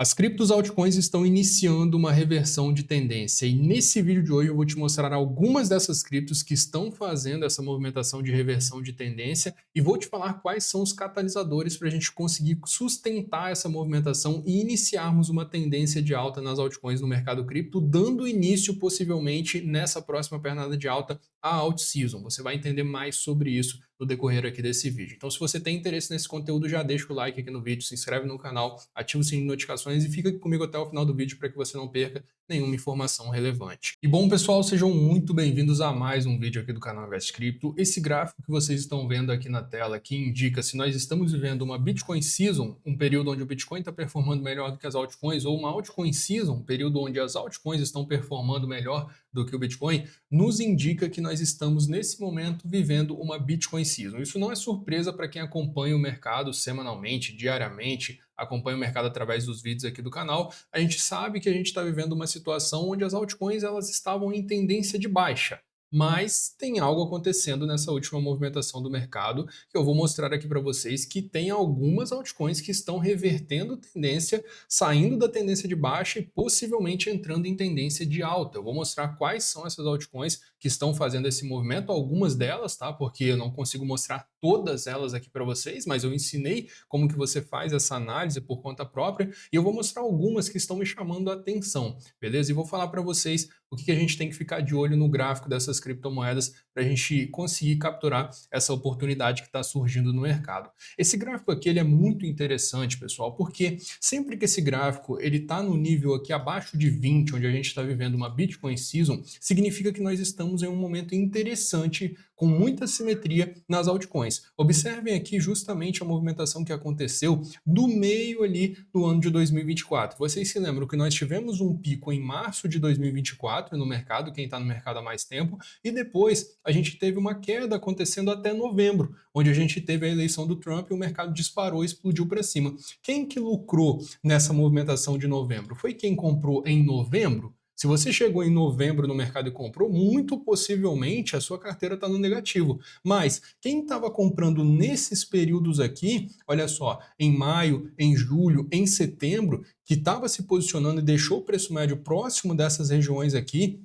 As criptos altcoins estão iniciando uma reversão de tendência e nesse vídeo de hoje eu vou te mostrar algumas dessas criptos que estão fazendo essa movimentação de reversão de tendência e vou te falar quais são os catalisadores para a gente conseguir sustentar essa movimentação e iniciarmos uma tendência de alta nas altcoins no mercado cripto, dando início possivelmente nessa próxima pernada de alta à alt season. Você vai entender mais sobre isso no decorrer aqui desse vídeo. Então, se você tem interesse nesse conteúdo, já deixa o like aqui no vídeo, se inscreve no canal, ativa o sininho de notificações e fica aqui comigo até o final do vídeo para que você não perca nenhuma informação relevante. E bom, pessoal, sejam muito bem-vindos a mais um vídeo aqui do canal Invest Crypto. Esse gráfico que vocês estão vendo aqui na tela, que indica se nós estamos vivendo uma Bitcoin Season, um período onde o Bitcoin está performando melhor do que as altcoins, ou uma Altcoin Season, um período onde as altcoins estão performando melhor do que o Bitcoin, nos indica que nós estamos nesse momento vivendo uma Bitcoin Season. Isso não é surpresa para quem acompanha o mercado semanalmente, diariamente, acompanha o mercado através dos vídeos aqui do canal. A gente sabe que a gente está vivendo uma situação onde as altcoins elas estavam em tendência de baixa. Mas tem algo acontecendo nessa última movimentação do mercado que eu vou mostrar aqui para vocês, que tem algumas altcoins que estão revertendo tendência, saindo da tendência de baixa e possivelmente entrando em tendência de alta. Eu vou mostrar quais são essas altcoins que estão fazendo esse movimento, algumas delas, tá? Porque eu não consigo mostrar todas elas aqui para vocês, mas eu ensinei como que você faz essa análise por conta própria e eu vou mostrar algumas que estão me chamando a atenção, beleza? E vou falar para vocês o que a gente tem que ficar de olho no gráfico dessas criptomoedas para a gente conseguir capturar essa oportunidade que está surgindo no mercado. Esse gráfico aqui ele é muito interessante, pessoal, porque sempre que esse gráfico ele está no nível aqui abaixo de 20, onde a gente está vivendo uma Bitcoin Season, significa que nós estamos em um momento interessante com muita simetria nas altcoins. Observem aqui justamente a movimentação que aconteceu do meio ali do ano de 2024. Vocês se lembram que nós tivemos um pico em março de 2024 no mercado, quem está no mercado há mais tempo, e depois a gente teve uma queda acontecendo até novembro, onde a gente teve a eleição do Trump e o mercado disparou e explodiu para cima. Quem que lucrou nessa movimentação de novembro? Foi quem comprou em novembro? Se você chegou em novembro no mercado e comprou, muito possivelmente a sua carteira está no negativo. Mas quem estava comprando nesses períodos aqui, olha só, em maio, em julho, em setembro, que estava se posicionando e deixou o preço médio próximo dessas regiões aqui,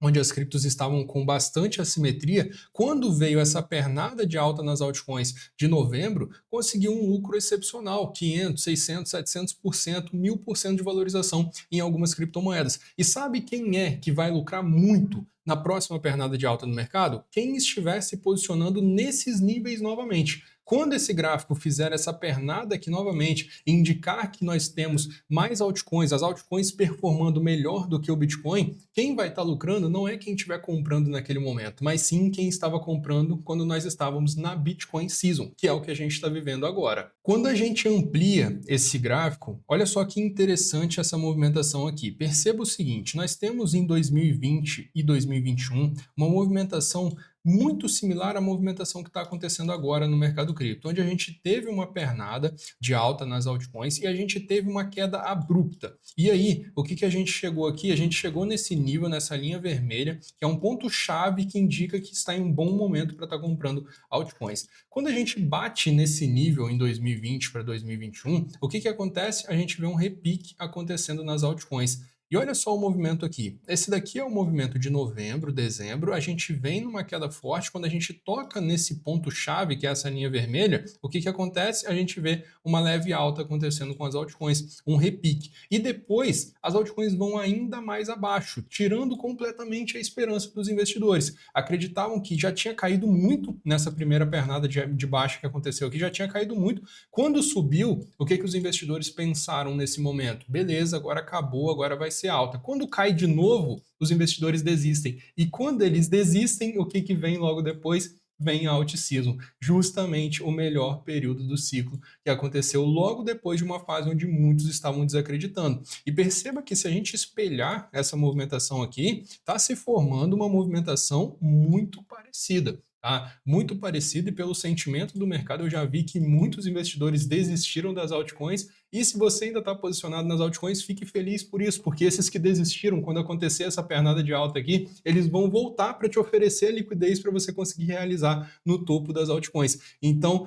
onde as criptos estavam com bastante assimetria, quando veio essa pernada de alta nas altcoins de novembro, conseguiu um lucro excepcional, 500, 600, 700%, 1000% de valorização em algumas criptomoedas. E sabe quem é que vai lucrar muito na próxima pernada de alta no mercado? Quem estiver se posicionando nesses níveis novamente. Quando esse gráfico fizer essa pernada aqui novamente, indicar que nós temos mais altcoins, as altcoins performando melhor do que o Bitcoin, quem vai estar lucrando não é quem estiver comprando naquele momento, mas sim quem estava comprando quando nós estávamos na Bitcoin Season, que é o que a gente está vivendo agora. Quando a gente amplia esse gráfico, olha só que interessante essa movimentação aqui. Perceba o seguinte, nós temos em 2020 e 2021 uma movimentação muito similar à movimentação que está acontecendo agora no mercado cripto, onde a gente teve uma pernada de alta nas altcoins e a gente teve uma queda abrupta. E aí, o que a gente chegou aqui? A gente chegou nesse nível, nessa linha vermelha, que é um ponto-chave que indica que está em um bom momento para estar comprando altcoins. Quando a gente bate nesse nível em 2020 para 2021, o que acontece? A gente vê um repique acontecendo nas altcoins. E olha só o movimento aqui. Esse daqui é o movimento de novembro, dezembro. A gente vem numa queda forte. Quando a gente toca nesse ponto-chave, que é essa linha vermelha, o que acontece? A gente vê uma leve alta acontecendo com as altcoins, um repique. E depois, as altcoins vão ainda mais abaixo, tirando completamente a esperança dos investidores. Acreditavam que já tinha caído muito nessa primeira pernada de baixa que aconteceu aqui, já tinha caído muito. Quando subiu, o que os investidores pensaram nesse momento? Beleza, agora acabou, agora vai ser alta. Quando cai de novo, os investidores desistem. E quando eles desistem, o que vem logo depois? Vem a alt season, justamente o melhor período do ciclo que aconteceu logo depois de uma fase onde muitos estavam desacreditando. E perceba que se a gente espelhar essa movimentação aqui, está se formando uma movimentação muito parecida. Tá? Muito parecido e pelo sentimento do mercado eu já vi que muitos investidores desistiram das altcoins e se você ainda está posicionado nas altcoins, fique feliz por isso, porque esses que desistiram, quando acontecer essa pernada de alta aqui, eles vão voltar para te oferecer liquidez para você conseguir realizar no topo das altcoins. Então,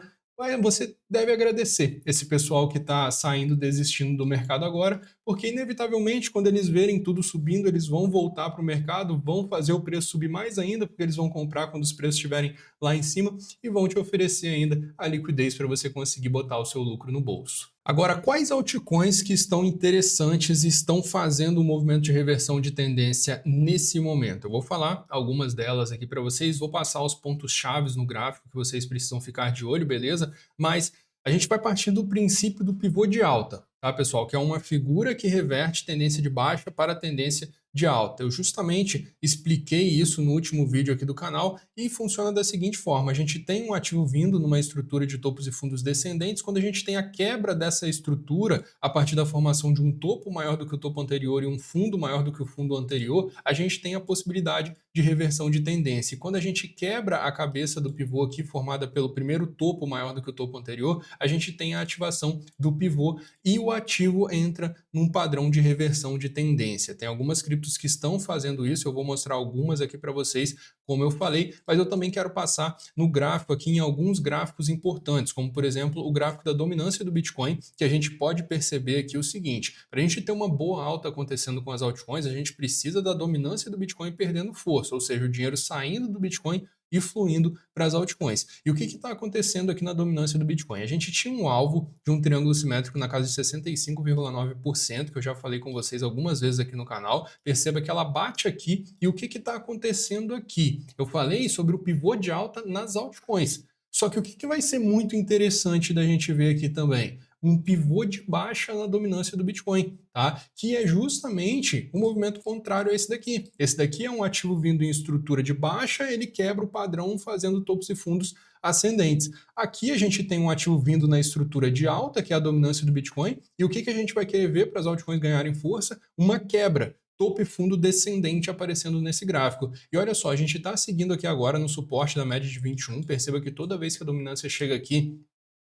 você deve agradecer esse pessoal que está saindo, desistindo do mercado agora, porque inevitavelmente quando eles verem tudo subindo, eles vão voltar para o mercado, vão fazer o preço subir mais ainda, porque eles vão comprar quando os preços estiverem lá em cima e vão te oferecer ainda a liquidez para você conseguir botar o seu lucro no bolso. Agora, quais altcoins que estão interessantes e estão fazendo um movimento de reversão de tendência nesse momento? Eu vou falar algumas delas aqui para vocês, vou passar os pontos chaves no gráfico que vocês precisam ficar de olho, beleza? Mas a gente vai partir do princípio do pivô de alta, tá, pessoal? Que é uma figura que reverte tendência de baixa para tendência de alta. Eu justamente expliquei isso no último vídeo aqui do canal e funciona da seguinte forma: a gente tem um ativo vindo numa estrutura de topos e fundos descendentes. Quando a gente tem a quebra dessa estrutura a partir da formação de um topo maior do que o topo anterior e um fundo maior do que o fundo anterior, a gente tem a possibilidade de reversão de tendência. E quando a gente quebra a cabeça do pivô aqui, formada pelo primeiro topo maior do que o topo anterior, a gente tem a ativação do pivô e o ativo entra num padrão de reversão de tendência. Tem algumas criptos que estão fazendo isso, eu vou mostrar algumas aqui para vocês, como eu falei, mas eu também quero passar no gráfico aqui em alguns gráficos importantes, como por exemplo o gráfico da dominância do Bitcoin, que a gente pode perceber aqui o seguinte: para a gente ter uma boa alta acontecendo com as altcoins, a gente precisa da dominância do Bitcoin perdendo força, ou seja, o dinheiro saindo do Bitcoin e fluindo para as altcoins. E o que está acontecendo aqui na dominância do Bitcoin? A gente tinha um alvo de um triângulo simétrico na casa de 65,9%, que eu já falei com vocês algumas vezes aqui no canal. Perceba que ela bate aqui e o que está acontecendo aqui? Eu falei sobre o pivô de alta nas altcoins. Só que o que vai ser muito interessante da gente ver aqui também? Um pivô de baixa na dominância do Bitcoin, tá? Que é justamente o movimento contrário a esse daqui. Esse daqui é um ativo vindo em estrutura de baixa, ele quebra o padrão fazendo topos e fundos ascendentes. Aqui a gente tem um ativo vindo na estrutura de alta, que é a dominância do Bitcoin, e o que a gente vai querer ver para as altcoins ganharem força? Uma quebra. Topo e fundo descendente aparecendo nesse gráfico. E olha só, a gente está seguindo aqui agora no suporte da média de 21. Perceba que toda vez que a dominância chega aqui,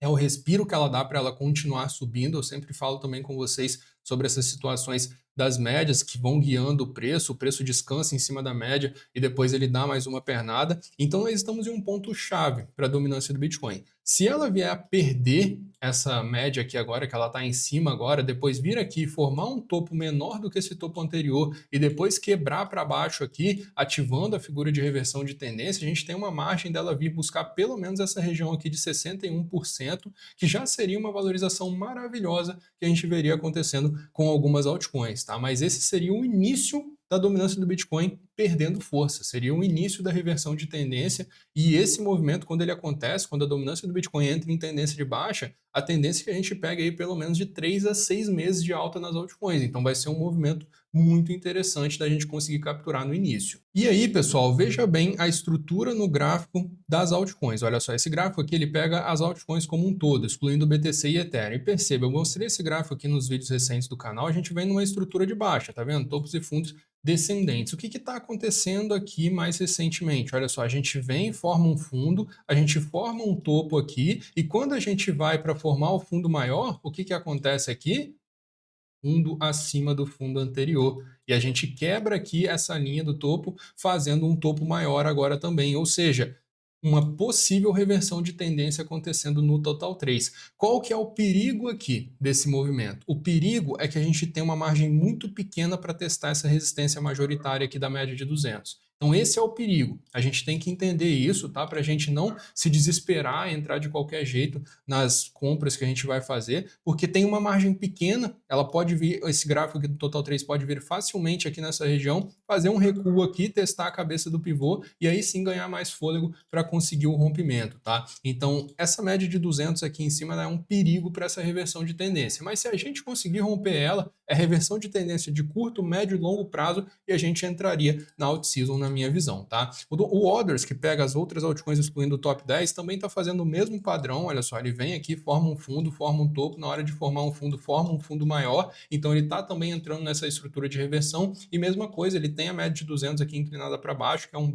é o respiro que ela dá para ela continuar subindo. Eu sempre falo também com vocês sobre essas situações das médias que vão guiando o preço descansa em cima da média e depois ele dá mais uma pernada. Então nós estamos em um ponto chave para a dominância do Bitcoin. Se ela vier a perder essa média aqui agora, que ela está em cima agora, depois vir aqui e formar um topo menor do que esse topo anterior e depois quebrar para baixo aqui, ativando a figura de reversão de tendência, a gente tem uma margem dela vir buscar pelo menos essa região aqui de 61%, que já seria uma valorização maravilhosa que a gente veria acontecendo com algumas altcoins, tá? Mas esse seria o início da dominância do Bitcoin perdendo força, seria o início da reversão de tendência, e esse movimento, quando ele acontece, quando a dominância do Bitcoin entra em tendência de baixa, a tendência é que a gente pega aí pelo menos de 3 a 6 meses de alta nas altcoins, então vai ser um movimento muito interessante da gente conseguir capturar no início. E aí, pessoal, veja bem a estrutura no gráfico das altcoins. Olha só, esse gráfico aqui ele pega as altcoins como um todo, excluindo o BTC e Ethereum. E perceba, eu mostrei esse gráfico aqui nos vídeos recentes do canal, a gente vem numa estrutura de baixa, tá vendo? Topos e fundos descendentes. O que está acontecendo aqui mais recentemente? Olha só, a gente vem e forma um fundo, a gente forma um topo aqui, e quando a gente vai para formar o fundo maior, o que acontece aqui? Fundo acima do fundo anterior. E a gente quebra aqui essa linha do topo, fazendo um topo maior agora também. Ou seja, uma possível reversão de tendência acontecendo no Total 3. Qual que é o perigo aqui desse movimento? O perigo é que a gente tem uma margem muito pequena para testar essa resistência majoritária aqui da média de 200. Então esse é o perigo. A gente tem que entender isso, tá? Para a gente não se desesperar, entrar de qualquer jeito nas compras que a gente vai fazer, porque tem uma margem pequena, ela pode vir, esse gráfico aqui do Total 3 pode vir facilmente aqui nessa região, fazer um recuo aqui, testar a cabeça do pivô e aí sim ganhar mais fôlego para conseguir o rompimento, tá? Então essa média de 200 aqui em cima é um perigo para essa reversão de tendência, mas se a gente conseguir romper ela, é reversão de tendência de curto, médio e longo prazo e a gente entraria na out-season na minha visão, tá? O Others, que pega as outras altcoins excluindo o top 10, também está fazendo o mesmo padrão, olha só, ele vem aqui, forma um fundo, forma um topo, na hora de formar um fundo, forma um fundo maior, então ele está também entrando nessa estrutura de reversão, e mesma coisa, ele tem a média de 200 aqui inclinada para baixo, que é uma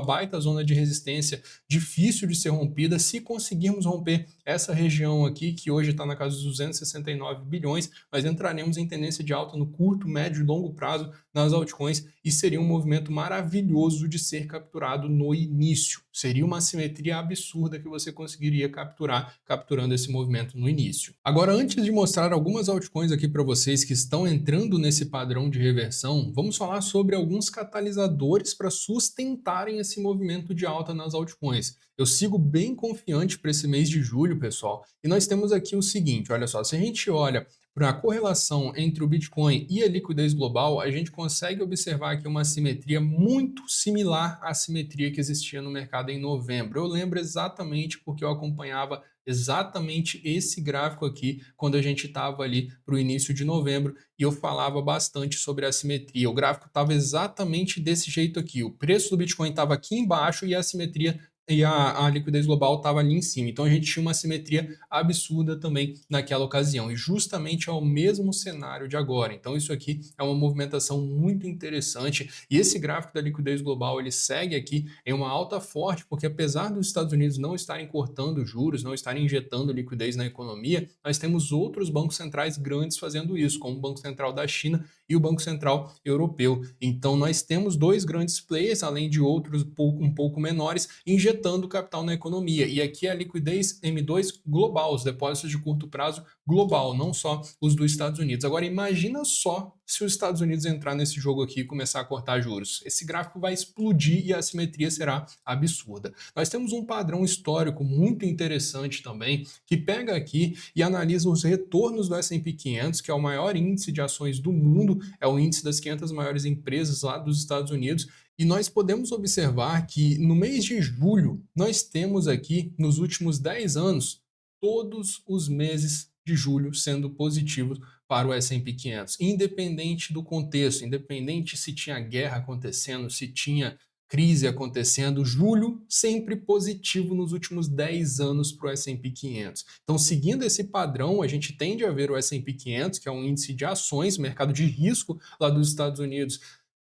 baita zona de resistência, difícil de ser rompida. Se conseguirmos romper essa região aqui, que hoje está na casa dos 269 bilhões, nós entraremos em tendência de alta no curto, médio e longo prazo nas altcoins, e seria um movimento maravilhoso maravilhoso de ser capturado no início. Seria uma assimetria absurda que você conseguiria capturar capturando esse movimento no início. Agora, antes de mostrar algumas altcoins aqui para vocês que estão entrando nesse padrão de reversão, vamos falar sobre alguns catalisadores para sustentarem esse movimento de alta nas altcoins. Eu sigo bem confiante para esse mês de julho, pessoal, e nós temos aqui o seguinte, olha só, se a gente olha para a correlação entre o Bitcoin e a liquidez global, a gente consegue observar aqui uma simetria muito similar à simetria que existia no mercado em novembro. Eu lembro exatamente porque eu acompanhava exatamente esse gráfico aqui quando a gente estava ali para o início de novembro e eu falava bastante sobre a simetria. O gráfico estava exatamente desse jeito aqui. O preço do Bitcoin estava aqui embaixo e a simetria e a liquidez global estava ali em cima. Então a gente tinha uma simetria absurda também naquela ocasião. E justamente é o mesmo cenário de agora. Então isso aqui é uma movimentação muito interessante. E esse gráfico da liquidez global ele segue aqui em uma alta forte, porque apesar dos Estados Unidos não estarem cortando juros, não estarem injetando liquidez na economia, nós temos outros bancos centrais grandes fazendo isso, como o Banco Central da China e o Banco Central Europeu. Então nós temos dois grandes players, além de outros um pouco menores, injetando capital na economia. E aqui é a liquidez M2 global, os depósitos de curto prazo global, não só os dos Estados Unidos. Agora imagina só se os Estados Unidos entrar nesse jogo aqui e começar a cortar juros. Esse gráfico vai explodir e a assimetria será absurda. Nós temos um padrão histórico muito interessante também, que pega aqui e analisa os retornos do S&P 500, que é o maior índice de ações do mundo, é o índice das 500 maiores empresas lá dos Estados Unidos, e nós podemos observar que no mês de julho, nós temos aqui, nos últimos 10 anos, todos os meses de julho sendo positivos para o S&P 500, independente do contexto, independente se tinha guerra acontecendo, se tinha crise acontecendo, julho sempre positivo nos últimos 10 anos para o S&P 500. Então, seguindo esse padrão, a gente tende a ver o S&P 500, que é um índice de ações, mercado de risco lá dos Estados Unidos,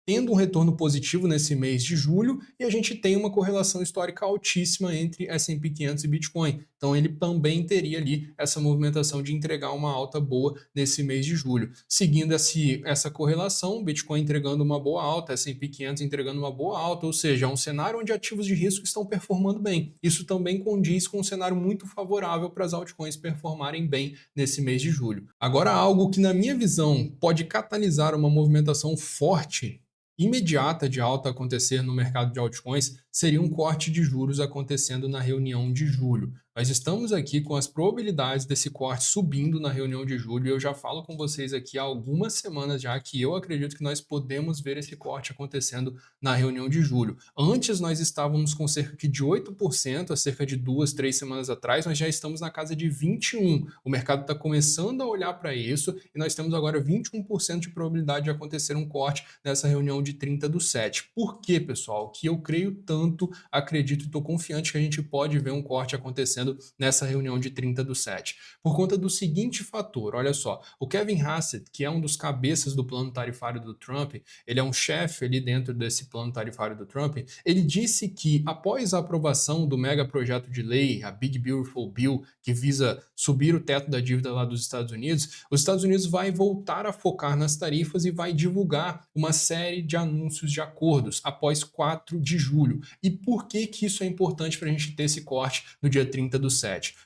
tendo um retorno positivo nesse mês de julho, e a gente tem uma correlação histórica altíssima entre S&P 500 e Bitcoin. Então ele também teria ali essa movimentação de entregar uma alta boa nesse mês de julho. Seguindo essa correlação, Bitcoin entregando uma boa alta, S&P 500 entregando uma boa alta, ou seja, é um cenário onde ativos de risco estão performando bem. Isso também condiz com um cenário muito favorável para as altcoins performarem bem nesse mês de julho. Agora, algo que na minha visão pode catalisar uma movimentação forte imediata de alta acontecer no mercado de altcoins seria um corte de juros acontecendo na reunião de julho. Nós estamos aqui com as probabilidades desse corte subindo na reunião de julho e eu já falo com vocês aqui há algumas semanas já que eu acredito que nós podemos ver esse corte acontecendo na reunião de julho. Antes nós estávamos com cerca de 8%, há cerca de 2, 3 semanas atrás, nós já estamos na casa de 21%. O mercado está começando a olhar para isso e nós temos agora 21% de probabilidade de acontecer um corte nessa reunião de 30/7. Por quê, pessoal? Que eu creio tanto, acredito e estou confiante que a gente pode ver um corte acontecendo nessa reunião de 30/7. Por conta do seguinte fator, olha só, o Kevin Hassett, que é um dos cabeças do plano tarifário do Trump, ele é um chefe ali dentro desse plano tarifário do Trump, ele disse que após a aprovação do mega projeto de lei, a Big Beautiful Bill, que visa subir o teto da dívida lá dos Estados Unidos vai voltar a focar nas tarifas e vai divulgar uma série de anúncios de acordos após 4 de julho. E por que que isso é importante para a gente ter esse corte no dia 30/7?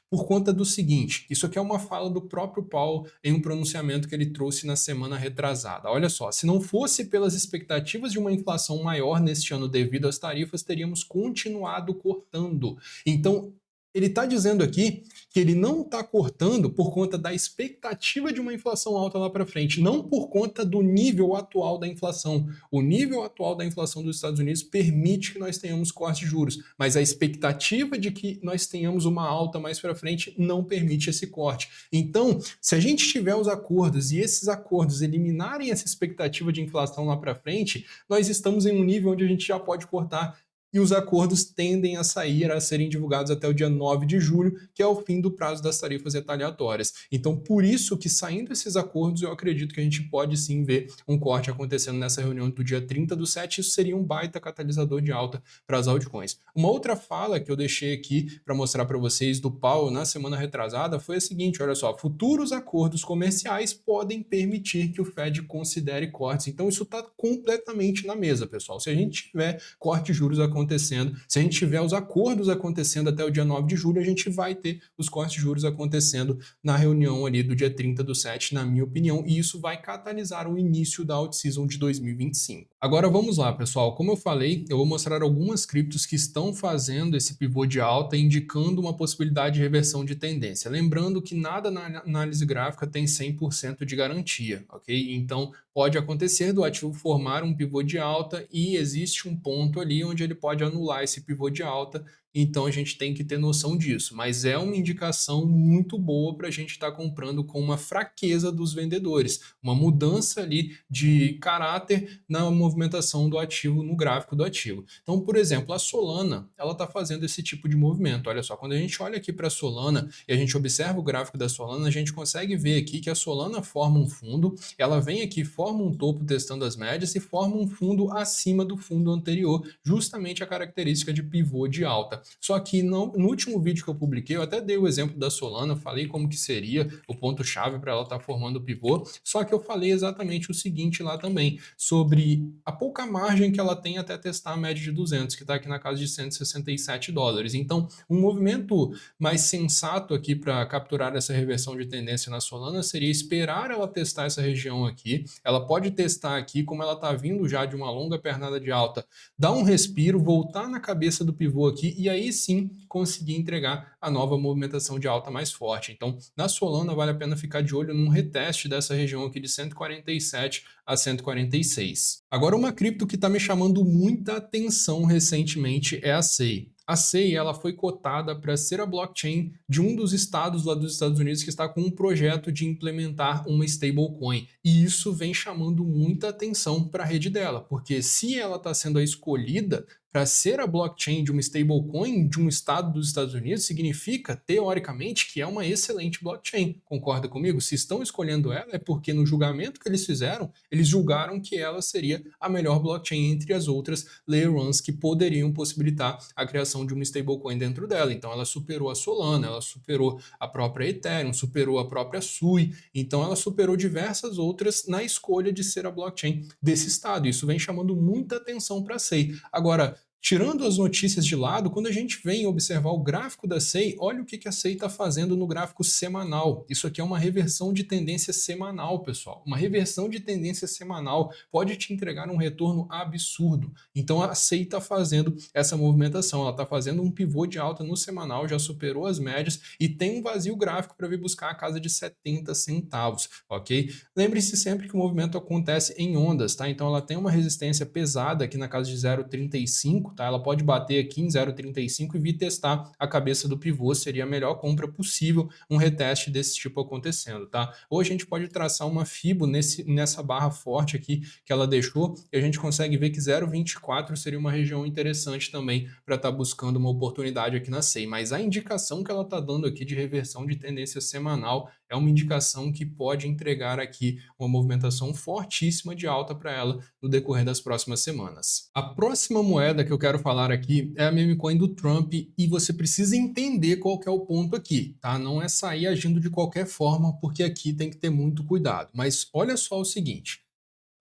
Por conta do seguinte, isso aqui é uma fala do próprio Powell em um pronunciamento que ele trouxe na semana retrasada. Olha só, se não fosse pelas expectativas de uma inflação maior neste ano devido às tarifas, teríamos continuado cortando. Então, ele está dizendo aqui que ele não está cortando por conta da expectativa de uma inflação alta lá para frente, não por conta do nível atual da inflação. O nível atual da inflação dos Estados Unidos permite que nós tenhamos corte de juros, mas a expectativa de que nós tenhamos uma alta mais para frente não permite esse corte. Então, se a gente tiver os acordos e esses acordos eliminarem essa expectativa de inflação lá para frente, nós estamos em um nível onde a gente já pode cortar e os acordos tendem a sair, a serem divulgados até o dia 9 de julho, que é o fim do prazo das tarifas retaliatórias. Então, por isso que saindo esses acordos, eu acredito que a gente pode sim ver um corte acontecendo nessa reunião do dia 30/7, isso seria um baita catalisador de alta para as altcoins. Uma outra fala que eu deixei aqui para mostrar para vocês do Powell na semana retrasada foi a seguinte, olha só, futuros acordos comerciais podem permitir que o Fed considere cortes. Então, isso está completamente na mesa, pessoal. Se a gente tiver corte de juros acontecendo, se a gente tiver os acordos acontecendo até o dia 9 de julho, a gente vai ter os cortes de juros acontecendo na reunião ali do dia 30/7, na minha opinião, e isso vai catalisar o início da alt-season de 2025. Agora vamos lá, pessoal. Como eu falei, eu vou mostrar algumas criptos que estão fazendo esse pivô de alta, indicando uma possibilidade de reversão de tendência. Lembrando que nada na análise gráfica tem 100% de garantia, ok? Então, pode acontecer do ativo formar um pivô de alta e existe um ponto ali onde ele pode anular esse pivô de alta, então a gente tem que ter noção disso, mas é uma indicação muito boa para a gente estar comprando com uma fraqueza dos vendedores, uma mudança ali de caráter na movimentação do ativo, no gráfico do ativo. Então, por exemplo, a Solana, ela está fazendo esse tipo de movimento. Olha só, quando a gente olha aqui para a Solana e a gente observa o gráfico da Solana, a gente consegue ver aqui que a Solana forma um fundo, ela vem aqui, forma um topo testando as médias e forma um fundo acima do fundo anterior, justamente a característica de pivô de alta. Só que no último vídeo que eu publiquei, eu até dei o exemplo da Solana, falei como que seria o ponto-chave para ela estar formando o pivô, só que eu falei exatamente o seguinte lá também, sobre a pouca margem que ela tem até testar a média de 200, que está aqui na casa de $167. Então, um movimento mais sensato aqui para capturar essa reversão de tendência na Solana seria esperar ela testar essa região aqui, ela pode testar aqui, como ela está vindo já de uma longa pernada de alta, dar um respiro, voltar na cabeça do pivô aqui e aí sim conseguir entregar a nova movimentação de alta mais forte. Então, na Solana vale a pena ficar de olho num reteste dessa região aqui de 147 a 146. Agora, uma cripto que está me chamando muita atenção recentemente é a SEI. A SEI ela foi cotada para ser a blockchain de um dos estados lá dos Estados Unidos que está com um projeto de implementar uma stablecoin. E isso vem chamando muita atenção para a rede dela, porque se ela está sendo a escolhida para ser a blockchain de uma stablecoin de um estado dos Estados Unidos, significa, teoricamente, que é uma excelente blockchain. Concorda comigo? Se estão escolhendo ela, é porque no julgamento que eles fizeram, eles julgaram que ela seria a melhor blockchain entre as outras Layer 1s que poderiam possibilitar a criação de uma stablecoin dentro dela. Então ela superou a Solana, ela superou a própria Ethereum, superou a própria Sui, então ela superou diversas outras na escolha de ser a blockchain desse estado. Isso vem chamando muita atenção para a SEI. Agora, tirando as notícias de lado, quando a gente vem observar o gráfico da SEI, olha o que a SEI está fazendo no gráfico semanal. Isso aqui é uma reversão de tendência semanal, pessoal. Uma reversão de tendência semanal pode te entregar um retorno absurdo. Então a SEI está fazendo essa movimentação, ela está fazendo um pivô de alta no semanal, já superou as médias e tem um vazio gráfico para vir buscar a casa de 70 centavos, ok? Lembre-se sempre que o movimento acontece em ondas, tá? Então ela tem uma resistência pesada aqui na casa de 0,35, tá? Ela pode bater aqui em 0,35 e vir testar a cabeça do pivô, seria a melhor compra possível um reteste desse tipo acontecendo, tá? Ou a gente pode traçar uma FIBO nessa barra forte aqui que ela deixou e a gente consegue ver que 0,24 seria uma região interessante também para estar buscando uma oportunidade aqui na SEI, mas a indicação que ela está dando aqui de reversão de tendência semanal é uma indicação que pode entregar aqui uma movimentação fortíssima de alta para ela no decorrer das próximas semanas. A próxima moeda que eu quero falar aqui é a meme coin do Trump e você precisa entender qual que é o ponto aqui, tá? Não é sair agindo de qualquer forma, porque aqui tem que ter muito cuidado. Mas olha só o seguinte,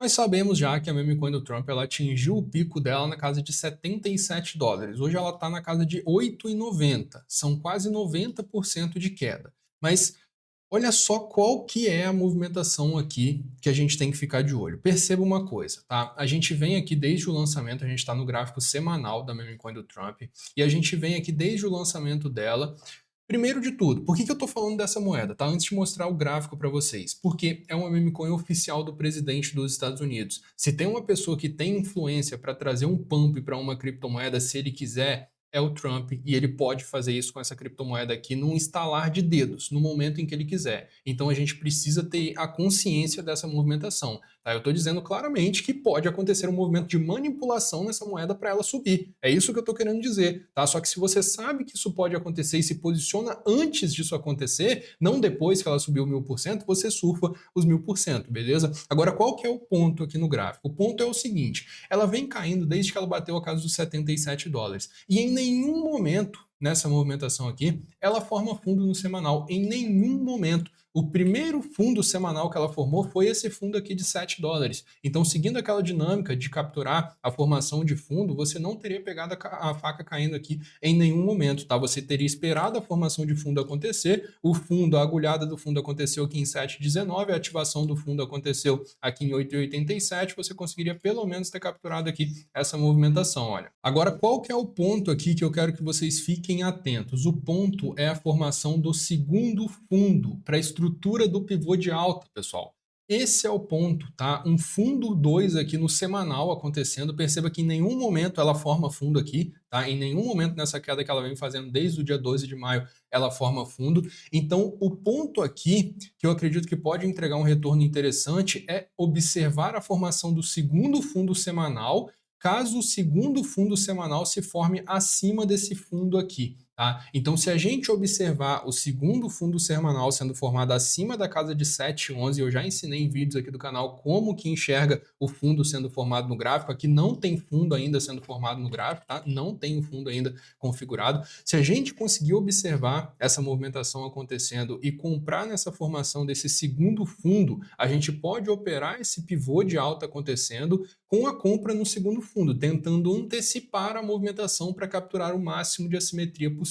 nós sabemos já que a meme coin do Trump ela atingiu o pico dela na casa de $77. Hoje ela está na casa de 8,90. São quase 90% de queda. Mas olha só qual que é a movimentação aqui que a gente tem que ficar de olho. Perceba uma coisa, tá? A gente vem aqui desde o lançamento, a gente está no gráfico semanal da meme coin do Trump, e a gente vem aqui desde o lançamento dela. Primeiro de tudo, por que eu estou falando dessa moeda, tá? Antes de mostrar o gráfico para vocês. Porque é uma meme coin oficial do presidente dos Estados Unidos. Se tem uma pessoa que tem influência para trazer um pump para uma criptomoeda, se ele quiser, é o Trump e ele pode fazer isso com essa criptomoeda aqui num estalar de dedos, no momento em que ele quiser. Então a gente precisa ter a consciência dessa movimentação. Tá? Eu estou dizendo claramente que pode acontecer um movimento de manipulação nessa moeda para ela subir. É isso que eu estou querendo dizer. Tá? Só que se você sabe que isso pode acontecer e se posiciona antes disso acontecer, não depois que ela subiu 1000%, você surfa os 1000%, beleza? Agora, qual que é o ponto aqui no gráfico? O ponto é o seguinte, ela vem caindo desde que ela bateu a casa dos $77. E em nenhum momento nessa movimentação aqui, ela forma fundo no semanal. Em nenhum momento. O primeiro fundo semanal que ela formou foi esse fundo aqui de $7. Então, seguindo aquela dinâmica de capturar a formação de fundo, você não teria pegado a faca caindo aqui em nenhum momento, tá? Você teria esperado a formação de fundo acontecer, o fundo, a agulhada do fundo aconteceu aqui em 7,19, a ativação do fundo aconteceu aqui em 8,87, você conseguiria pelo menos ter capturado aqui essa movimentação, olha. Agora, qual que é o ponto aqui que eu quero que vocês fiquem atentos? O ponto é a formação do segundo fundo para a estrutura do pivô de alta, pessoal. Esse é o ponto, tá? Um fundo 2 aqui no semanal acontecendo. Perceba que em nenhum momento ela forma fundo aqui, tá? Em nenhum momento nessa queda que ela vem fazendo desde o dia 12 de maio, ela forma fundo. Então, o ponto aqui, que eu acredito que pode entregar um retorno interessante, é observar a formação do segundo fundo semanal, caso o segundo fundo semanal se forme acima desse fundo aqui. Tá? Então, se a gente observar o segundo fundo semanal sendo formado acima da casa de 7,11, eu já ensinei em vídeos aqui do canal como que enxerga o fundo sendo formado no gráfico. Aqui não tem fundo ainda sendo formado no gráfico, tá? Não tem o fundo ainda configurado. Se a gente conseguir observar essa movimentação acontecendo e comprar nessa formação desse segundo fundo, a gente pode operar esse pivô de alta acontecendo com a compra no segundo fundo, tentando antecipar a movimentação para capturar o máximo de assimetria possível.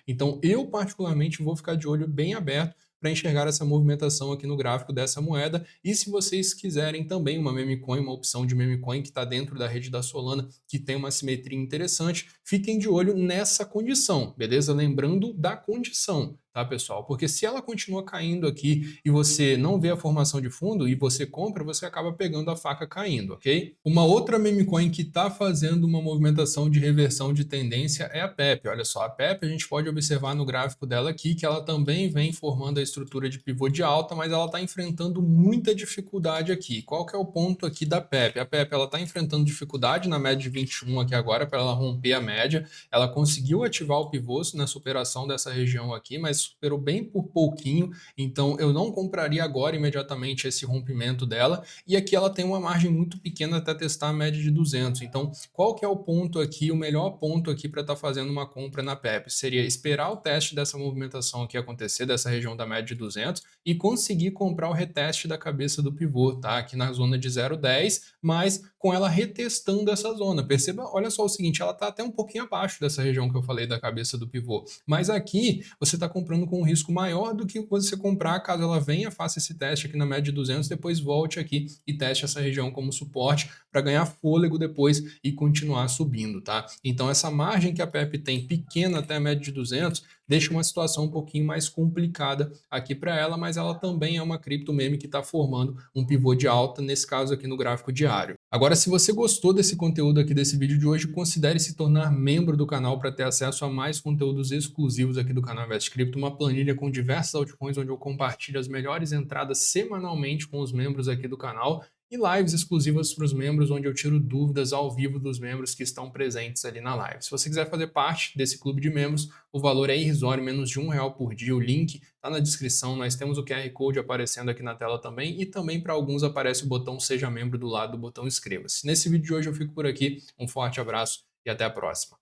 Então, eu particularmente vou ficar de olho bem aberto para enxergar essa movimentação aqui no gráfico dessa moeda. E se vocês quiserem também uma meme coin, uma opção de meme coin que está dentro da rede da Solana, que tem uma simetria interessante, fiquem de olho nessa condição, beleza? Lembrando da condição, tá, pessoal? Porque se ela continua caindo aqui e você não vê a formação de fundo e você compra, você acaba pegando a faca caindo, ok? Uma outra meme coin que está fazendo uma movimentação de reversão de tendência é a PEP. Olha só, a PEP a gente pode observar no gráfico dela aqui que ela também vem formando a estrutura de pivô de alta, mas ela está enfrentando muita dificuldade aqui. Qual que é o ponto aqui da PEP? A PEP ela está enfrentando dificuldade na média de 21 aqui agora para ela romper a média. Ela conseguiu ativar o pivô na superação dessa região aqui, mas superou bem por pouquinho, então eu não compraria agora imediatamente esse rompimento dela, e aqui ela tem uma margem muito pequena até testar a média de 200, então qual que é o ponto aqui, o melhor ponto aqui para estar fazendo uma compra na PEP? Seria esperar o teste dessa movimentação aqui acontecer, dessa região da média de 200, e conseguir comprar o reteste da cabeça do pivô, tá? Aqui na zona de 0,10, mas com ela retestando essa zona. Perceba, olha só o seguinte, ela está até um pouquinho abaixo dessa região que eu falei da cabeça do pivô, mas aqui você está comprando com um risco maior do que você comprar caso ela venha, faça esse teste aqui na média de 200, depois volte aqui e teste essa região como suporte para ganhar fôlego depois e continuar subindo, tá? Então essa margem que a PEP tem pequena até a média de 200 deixa uma situação um pouquinho mais complicada aqui para ela, mas ela também é uma cripto meme que está formando um pivô de alta, nesse caso aqui no gráfico diário. Agora, se você gostou desse conteúdo aqui desse vídeo de hoje, considere se tornar membro do canal para ter acesso a mais conteúdos exclusivos aqui do canal Invest Crypto, uma planilha com diversas altcoins onde eu compartilho as melhores entradas semanalmente com os membros aqui do canal e lives exclusivas para os membros, onde eu tiro dúvidas ao vivo dos membros que estão presentes ali na live. Se você quiser fazer parte desse clube de membros, o valor é irrisório, menos de R$ 1 por dia. O link está na descrição, nós temos o QR Code aparecendo aqui na tela também, e também para alguns aparece o botão Seja Membro do lado do botão Inscreva-se. Nesse vídeo de hoje eu fico por aqui, um forte abraço e até a próxima.